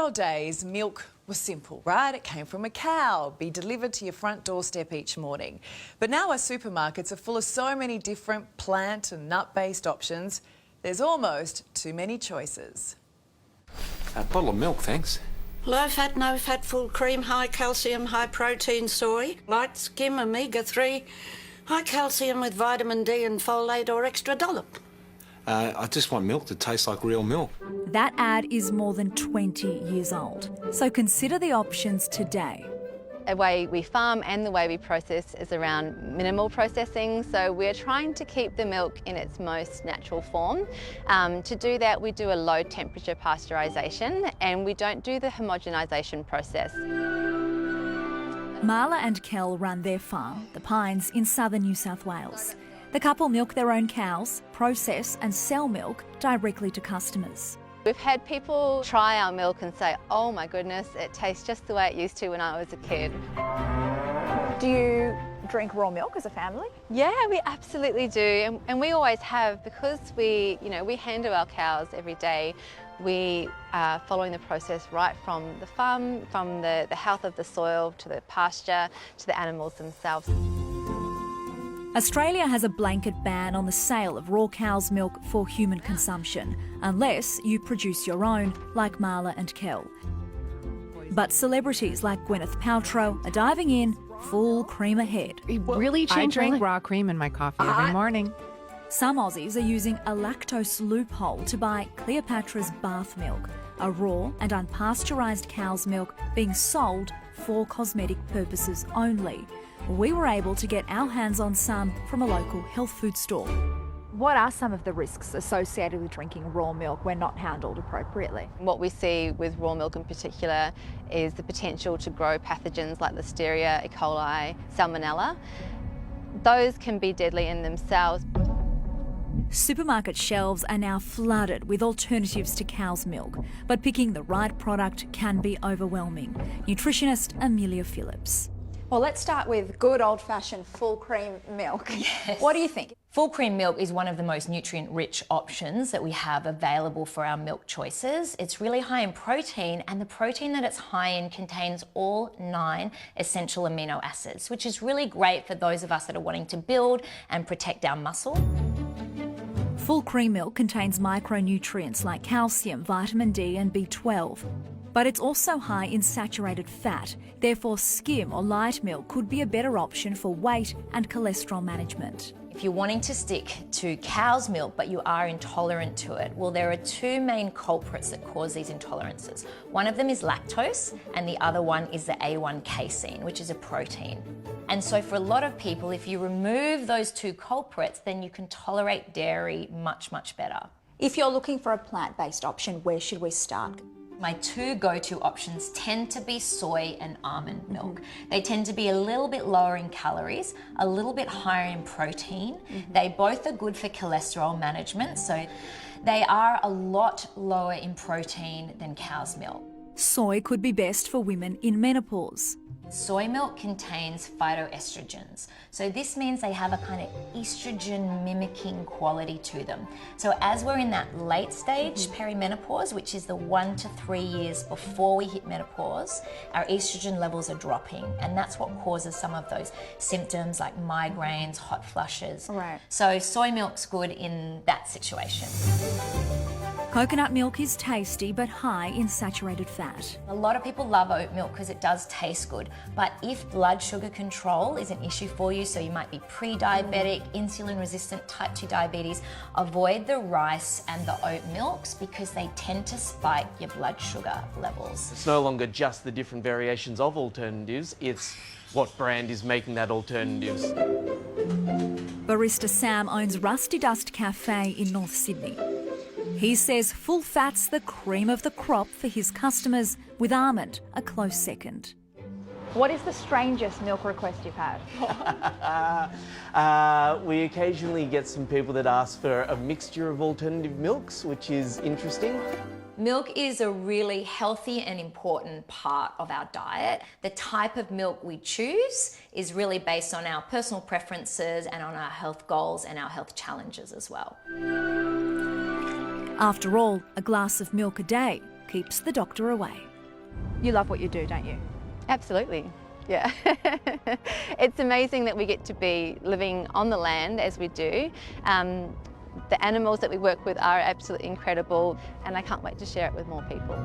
old days, milk was simple, right? It came from a cow, be delivered to your front doorstep each morning. But now our supermarkets are full of so many different plant and nut-based options, there's almost too many choices. A bottle of milk, thanks. Low fat, no fat, full cream, high calcium, high protein soy, light skim, omega-3, high calcium with vitamin D and folate or extra dollop. I just want milk that tastes like real milk. That ad is more than 20 years old, so consider the options today. The way we farm and the way we process is around minimal processing, so we're trying to keep the milk in its most natural form. To do that, we do a low temperature pasteurisation and we don't do the homogenisation process. Marla and Kel run their farm, The Pines, in southern New South Wales. The couple milk their own cows, process and sell milk directly to customers. We've had people try our milk and say, oh my goodness, it tastes just the way it used to when I was a kid. Do you drink raw milk as a family? Yeah, we absolutely do, and we always have, because we handle our cows every day. We are following the process right from the farm, from the health of the soil to the pasture to the animals themselves. Australia has a blanket ban on the sale of raw cow's milk for human consumption, unless you produce your own, like Marla and Kel. But celebrities like Gwyneth Paltrow are diving in full cream ahead. Really I drink raw cream in my coffee every morning. Some Aussies are using a lactose loophole to buy Cleopatra's bath milk, a raw and unpasteurised cow's milk being sold for cosmetic purposes only. We were able to get our hands on some from a local health food store. What are some of the risks associated with drinking raw milk when not handled appropriately? What we see with raw milk in particular is the potential to grow pathogens like Listeria, E. coli, Salmonella. Those can be deadly in themselves. Supermarket shelves are now flooded with alternatives to cow's milk, but picking the right product can be overwhelming. Nutritionist Amelia Phillips. Well, let's start with good old-fashioned full cream milk. Yes. What do you think? Full cream milk is one of the most nutrient-rich options that we have available for our milk choices. It's really high in protein, and the protein that it's high in contains all 9 essential amino acids, which is really great for those of us that are wanting to build and protect our muscle. Full cream milk contains micronutrients like calcium, vitamin D and B12. But it's also high in saturated fat, therefore skim or light milk could be a better option for weight and cholesterol management. If you're wanting to stick to cow's milk but you are intolerant to it, well, there are 2 main culprits that cause these intolerances. One of them is lactose and the other one is the A1 casein, which is a protein. And so for a lot of people, if you remove those 2 culprits, then you can tolerate dairy much, much better. If you're looking for a plant-based option, where should we start? My 2 go-to options tend to be soy and almond milk. They tend to be a little bit lower in calories, a little bit higher in protein. They both are good for cholesterol management, so they are a lot lower in protein than cow's milk. Soy could be best for women in menopause. Soy milk contains phytoestrogens. So this means they have a kind of estrogen mimicking quality to them. So as we're in that late stage perimenopause, which is the 1 to 3 years before we hit menopause, our estrogen levels are dropping, and that's what causes some of those symptoms like migraines, hot flushes. Right. So soy milk's good in that situation. Coconut milk is tasty but high in saturated fat. A lot of people love oat milk because it does taste good, but if blood sugar control is an issue for you, so you might be pre-diabetic, insulin resistant, type 2 diabetes, avoid the rice and the oat milks because they tend to spike your blood sugar levels. It's no longer just the different variations of alternatives, it's what brand is making that alternatives. Barista Sam owns Rusty Dust Cafe in North Sydney. He says full fat's the cream of the crop for his customers, with almond a close second. What is the strangest milk request you've had? We occasionally get some people that ask for a mixture of alternative milks, which is interesting. Milk is a really healthy and important part of our diet. The type of milk we choose is really based on our personal preferences and on our health goals and our health challenges as well. After all, a glass of milk a day keeps the doctor away. You love what you do, don't you? Absolutely. Yeah. It's amazing that we get to be living on the land as we do. The animals that we work with are absolutely incredible, and I can't wait to share it with more people.